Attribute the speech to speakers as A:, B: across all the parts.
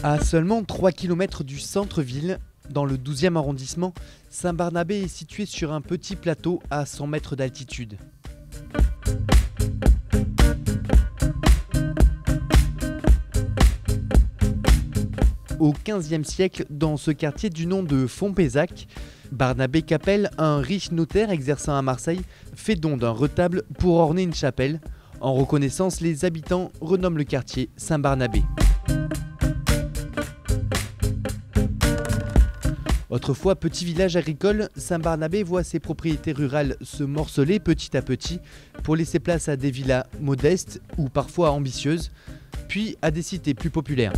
A: À seulement 3 km du centre-ville, dans le 12e arrondissement, Saint-Barnabé est situé sur un petit plateau à 100 mètres d'altitude. Au XVe siècle, dans ce quartier du nom de Fontpézac, Barnabé Capel, un riche notaire exerçant à Marseille, fait don d'un retable pour orner une chapelle. En reconnaissance, les habitants renomment le quartier Saint-Barnabé. Autrefois petit village agricole, Saint-Barnabé voit ses propriétés rurales se morceler petit à petit pour laisser place à des villas modestes ou parfois ambitieuses, puis à des cités plus populaires.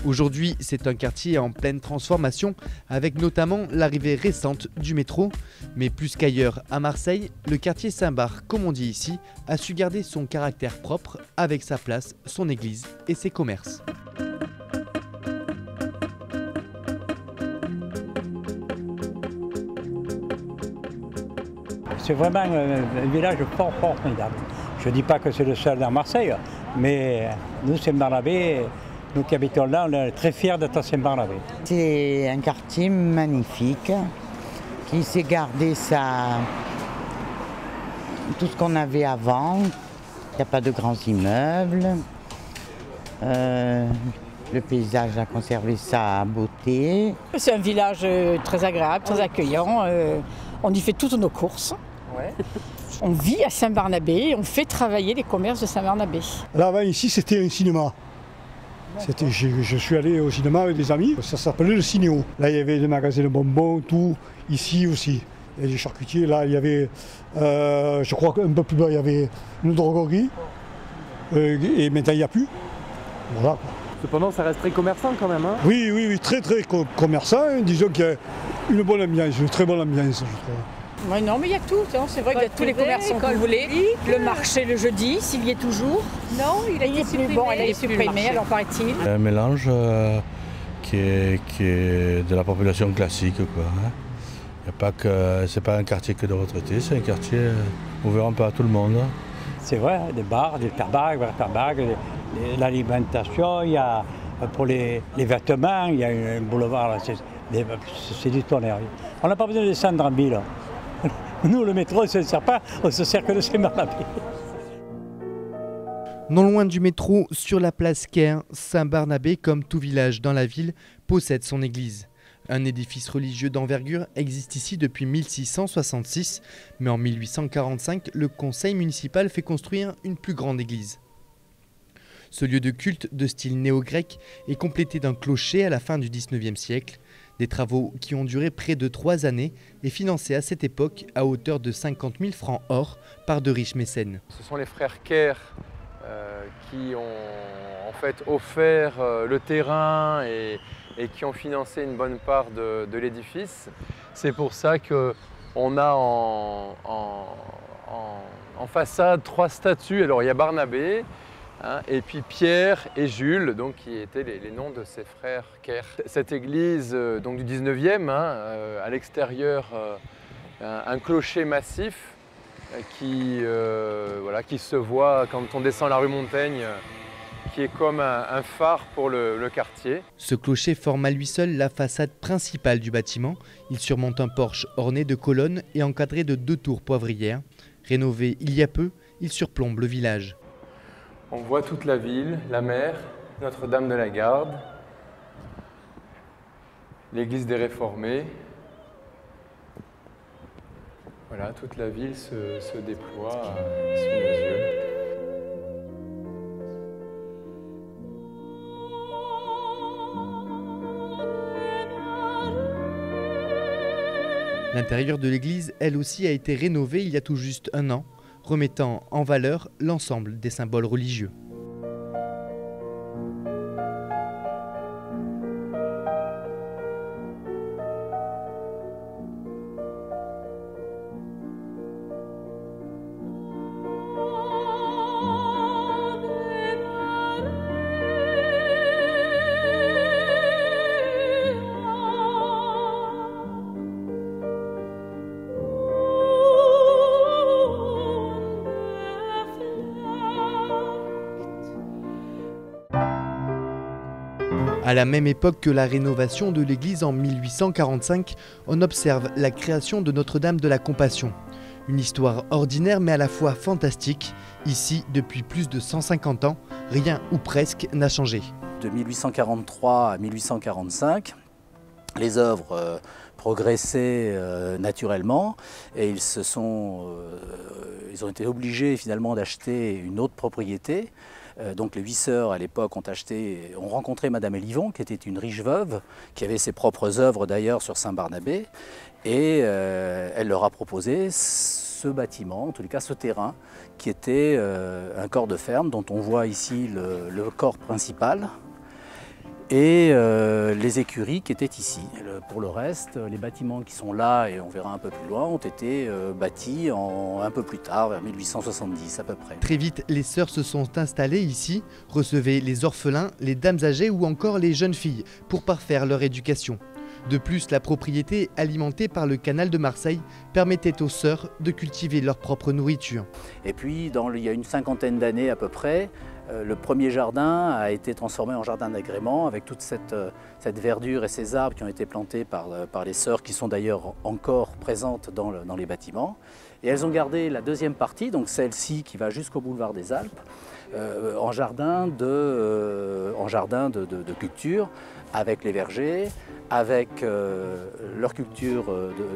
A: Aujourd'hui, c'est un quartier en pleine transformation, avec notamment l'arrivée récente du métro. Mais plus qu'ailleurs à Marseille, le quartier Saint-Bar, comme on dit ici, a su garder son caractère propre, avec sa place, son église et ses commerces.
B: C'est vraiment un village formidable. Je ne dis pas que c'est le seul dans Marseille, mais nous, Saint-Barnabé, nous qui habitons là, on est très fiers d'être à Saint-Barnabé.
C: C'est un quartier magnifique qui s'est gardé tout ce qu'on avait avant. Il n'y a pas de grands immeubles. Le paysage a conservé sa beauté.
D: C'est un village très agréable, très accueillant. On y fait toutes nos courses. Ouais. On vit à Saint-Barnabé, on fait travailler les commerces de Saint-Barnabé.
E: Là, avant, ici, c'était un cinéma. Je suis allé au cinéma avec des amis, ça s'appelait le Cinéo. Là, il y avait des magasins de bonbons, tout. Ici aussi, il y a des charcutiers. Là, il y avait, je crois qu'un peu plus bas, il y avait une droguerie. Et maintenant, il n'y a plus. Voilà, quoi.
A: Cependant, ça reste très commerçant quand même, hein ?
E: Oui, très commerçant. Disons qu'il y a une bonne ambiance, une très bonne ambiance, je trouve.
D: Ouais, non, mais il y a tout. Hein. C'est vrai qu'il y a tous les commerçants que vous voulez. Le marché le jeudi, s'il y est toujours. Non, il a été supprimé. Bon, il a été supprimé, alors paraît-il.
F: Un mélange qui est de la population classique, quoi. Il y a pas que, c'est pas un quartier que de retraités, c'est un quartier ouvert un peu à tout le monde.
B: C'est vrai, des bars, des tabacs, l'alimentation, il y a pour les vêtements, il y a un boulevard, là, c'est du tonnerre. On n'a pas besoin de descendre en ville. Nous, le métro, on ne se sert pas, on se sert que de Saint-Barnabé.
A: Non loin du métro, sur la place Caire, Saint-Barnabé, comme tout village dans la ville, possède son église. Un édifice religieux d'envergure existe ici depuis 1666, mais en 1845, le conseil municipal fait construire une plus grande église. Ce lieu de culte de style néo-grec est complété d'un clocher à la fin du XIXe siècle. Des travaux qui ont duré près de 3 années et financés à cette époque à hauteur de 50 000 francs or par de riches mécènes.
G: Ce sont les frères Caire qui ont en fait offert le terrain et qui ont financé une bonne part de l'édifice. C'est pour ça qu'on a en façade 3 statues. Alors il y a Barnabé, et puis Pierre et Jules, donc, qui étaient les noms de ses frères Caire. Cette église donc, du 19e, à l'extérieur, un clocher massif qui se voit quand on descend la rue Montaigne, qui est comme un phare pour le quartier.
A: Ce clocher forme à lui seul la façade principale du bâtiment. Il surmonte un porche orné de colonnes et encadré de 2 tours poivrières. Rénové il y a peu, il surplombe le village.
G: On voit toute la ville, la mer, Notre-Dame de la Garde, l'église des Réformés. Voilà, toute la ville se déploie sous nos yeux.
A: L'intérieur de l'église, elle aussi, a été rénovée il y a tout juste 1 an, remettant en valeur l'ensemble des symboles religieux. À la même époque que la rénovation de l'église en 1845, on observe la création de Notre-Dame de la Compassion. Une histoire ordinaire mais à la fois fantastique. Ici, depuis plus de 150 ans, rien ou presque n'a changé.
H: De 1843 à 1845, les œuvres progressaient naturellement et ils ont été obligés finalement d'acheter une autre propriété. Donc les 8 sœurs à l'époque ont rencontré Madame Elivon, qui était une riche veuve, qui avait ses propres œuvres d'ailleurs sur Saint-Barnabé, et elle leur a proposé ce bâtiment, en tous les cas ce terrain, qui était un corps de ferme dont on voit ici le corps principal, et les écuries qui étaient ici. Pour le reste, les bâtiments qui sont là, et on verra un peu plus loin, ont été bâtis un peu plus tard, vers 1870 à peu près.
A: Très vite, les sœurs se sont installées ici, recevaient les orphelins, les dames âgées ou encore les jeunes filles pour parfaire leur éducation. De plus, la propriété alimentée par le canal de Marseille permettait aux sœurs de cultiver leur propre nourriture.
H: Et puis, il y a une cinquantaine d'années à peu près, le premier jardin a été transformé en jardin d'agrément avec toute cette verdure et ces arbres qui ont été plantés par les sœurs, qui sont d'ailleurs encore présentes dans les bâtiments. Et elles ont gardé la deuxième partie, donc celle-ci qui va jusqu'au boulevard des Alpes, en jardin de culture, avec les vergers, avec leur culture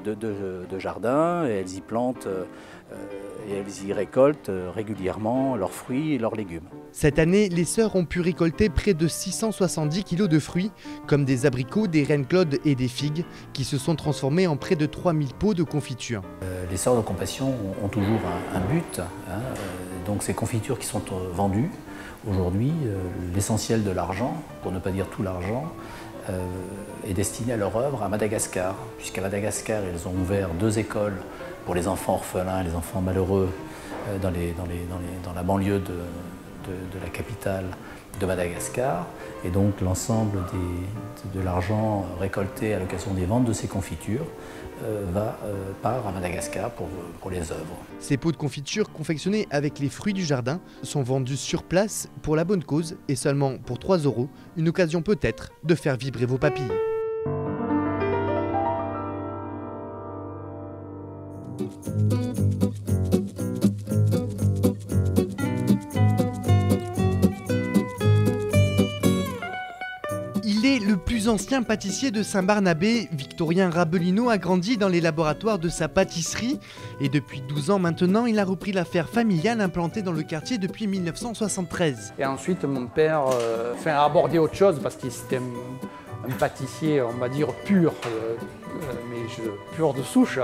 H: de jardin, et elles y plantent et elles y récoltent régulièrement leurs fruits et leurs légumes.
A: Cette année, les sœurs ont pu récolter près de 670 kg de fruits, comme des abricots, des reines claudes et des figues, qui se sont transformés en près de 3000 pots de confiture.
H: Les sœurs de compassion ont toujours un but, donc ces confitures qui sont vendues aujourd'hui, l'essentiel de l'argent, pour ne pas dire tout l'argent, est destiné à leur œuvre à Madagascar, puisqu'à Madagascar, ils ont ouvert 2 écoles pour les enfants orphelins, les enfants malheureux, dans la banlieue de la capitale de Madagascar. Et donc l'ensemble de l'argent récolté à l'occasion des ventes de ces confitures part à Madagascar pour les œuvres.
A: Ces pots de confiture confectionnés avec les fruits du jardin sont vendus sur place pour la bonne cause et seulement pour 3 €, une occasion peut-être de faire vibrer vos papilles. Il est le plus ancien pâtissier de Saint-Barnabé. Victorien Rabelino a grandi dans les laboratoires de sa pâtisserie et depuis 12 ans maintenant, il a repris l'affaire familiale implantée dans le quartier depuis 1973.
I: Et ensuite, mon père a abordé autre chose parce qu'il était un pâtissier, on va dire, pur, pur de souche,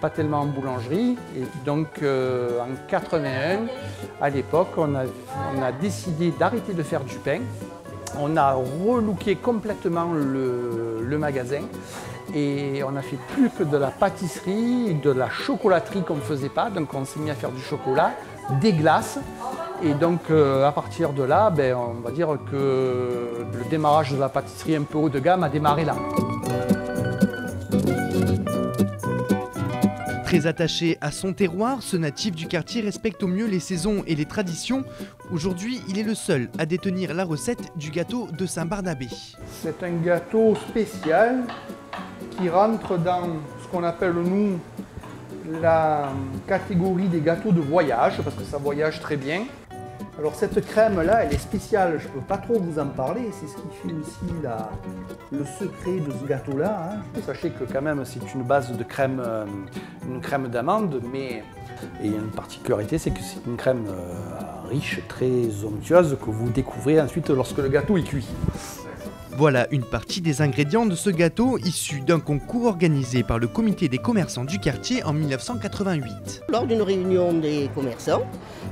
I: pas tellement en boulangerie. Et donc, en 81, à l'époque, on a décidé d'arrêter de faire du pain. On a relooké complètement le magasin et on a fait plus que de la pâtisserie, de la chocolaterie qu'on ne faisait pas. Donc on s'est mis à faire du chocolat, des glaces. Et donc à partir de là, on va dire que le démarrage de la pâtisserie un peu haut de gamme a démarré là.
A: Très attaché à son terroir, ce natif du quartier respecte au mieux les saisons et les traditions. Aujourd'hui, il est le seul à détenir la recette du gâteau de Saint-Barnabé.
I: C'est un gâteau spécial qui rentre dans ce qu'on appelle, nous, la catégorie des gâteaux de voyage, parce que ça voyage très bien. Alors cette crème-là, elle est spéciale, je ne peux pas trop vous en parler, c'est ce qui fait aussi le secret de ce gâteau-là. Sachez que quand même c'est une base de crème, une crème d'amande, mais il y a une particularité, c'est que c'est une crème riche, très onctueuse, que vous découvrez ensuite lorsque le gâteau est cuit.
A: Voilà une partie des ingrédients de ce gâteau issu d'un concours organisé par le comité des commerçants du quartier en 1988.
J: Lors d'une réunion des commerçants,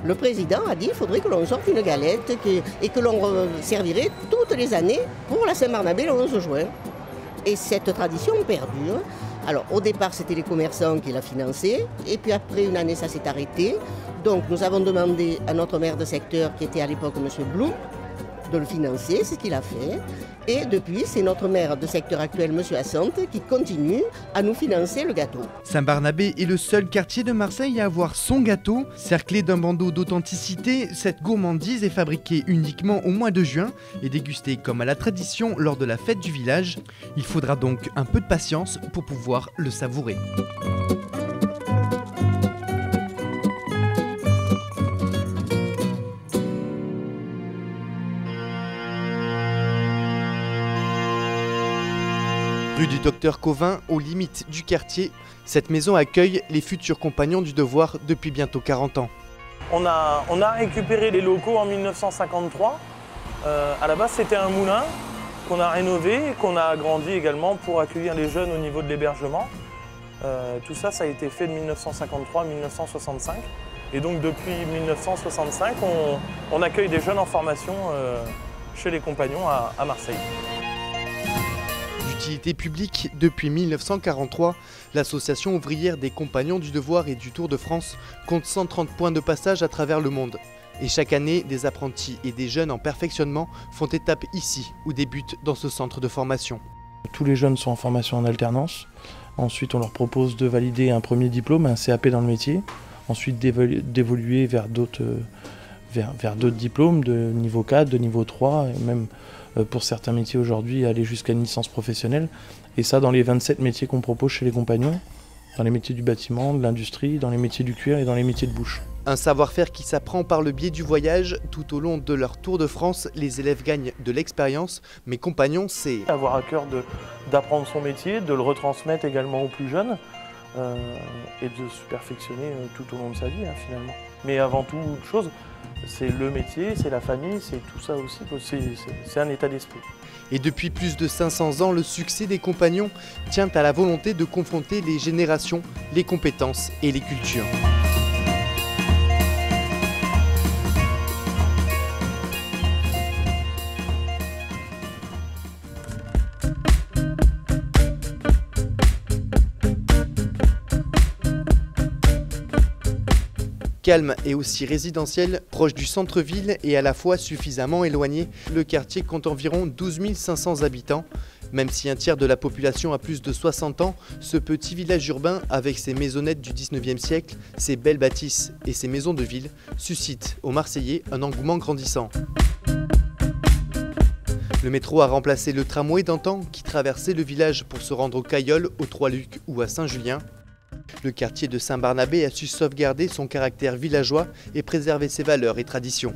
J: le président a dit qu'il faudrait que l'on sorte une galette et que l'on servirait toutes les années pour la Saint-Barnabé le 11 juin. Et cette tradition perdure. Alors au départ c'était les commerçants qui la finançaient et puis après une année ça s'est arrêté. Donc nous avons demandé à notre maire de secteur qui était à l'époque M. Blou de le financer, c'est ce qu'il a fait. Et depuis, c'est notre maire de secteur actuel, M. Assante, qui continue à nous financer le gâteau.
A: Saint-Barnabé est le seul quartier de Marseille à avoir son gâteau. Cerclé d'un bandeau d'authenticité, cette gourmandise est fabriquée uniquement au mois de juin et dégustée comme à la tradition lors de la fête du village. Il faudra donc un peu de patience pour pouvoir le savourer. Rue du Docteur Cauvin, aux limites du quartier, cette maison accueille les futurs compagnons du devoir depuis bientôt 40 ans.
K: On a récupéré les locaux en 1953. À la base, c'était un moulin qu'on a rénové et qu'on a agrandi également pour accueillir les jeunes au niveau de l'hébergement. Tout ça, ça a été fait de 1953 à 1965. Et donc depuis 1965, on accueille des jeunes en formation chez les compagnons à Marseille.
A: D'utilité publique, depuis 1943, l'association ouvrière des Compagnons du Devoir et du Tour de France compte 130 points de passage à travers le monde. Et chaque année, des apprentis et des jeunes en perfectionnement font étape ici ou débutent dans ce centre de formation.
L: Tous les jeunes sont en formation en alternance. Ensuite, on leur propose de valider un premier diplôme, un CAP dans le métier. Ensuite, d'évoluer vers d'autres diplômes de niveau 4, de niveau 3, et même pour certains métiers aujourd'hui, aller jusqu'à une licence professionnelle. Et ça dans les 27 métiers qu'on propose chez les compagnons, dans les métiers du bâtiment, de l'industrie, dans les métiers du cuir et dans les métiers de bouche.
A: Un savoir-faire qui s'apprend par le biais du voyage. Tout au long de leur tour de France, les élèves gagnent de l'expérience. Mais compagnons, c'est
K: avoir à cœur d'apprendre son métier, de le retransmettre également aux plus jeunes et de se perfectionner tout au long de sa vie finalement. Mais avant toute chose, c'est le métier, c'est la famille, c'est tout ça aussi, c'est un état d'esprit.
A: Et depuis plus de 500 ans, le succès des compagnons tient à la volonté de confronter les générations, les compétences et les cultures. Calme et aussi résidentiel, proche du centre-ville et à la fois suffisamment éloigné, le quartier compte environ 12 500 habitants. Même si un tiers de la population a plus de 60 ans, ce petit village urbain, avec ses maisonnettes du 19e siècle, ses belles bâtisses et ses maisons de ville, suscite aux Marseillais un engouement grandissant. Le métro a remplacé le tramway d'antan qui traversait le village pour se rendre au Cailleul, aux Trois-Lucs ou à Saint-Julien. Le quartier de Saint-Barnabé a su sauvegarder son caractère villageois et préserver ses valeurs et traditions.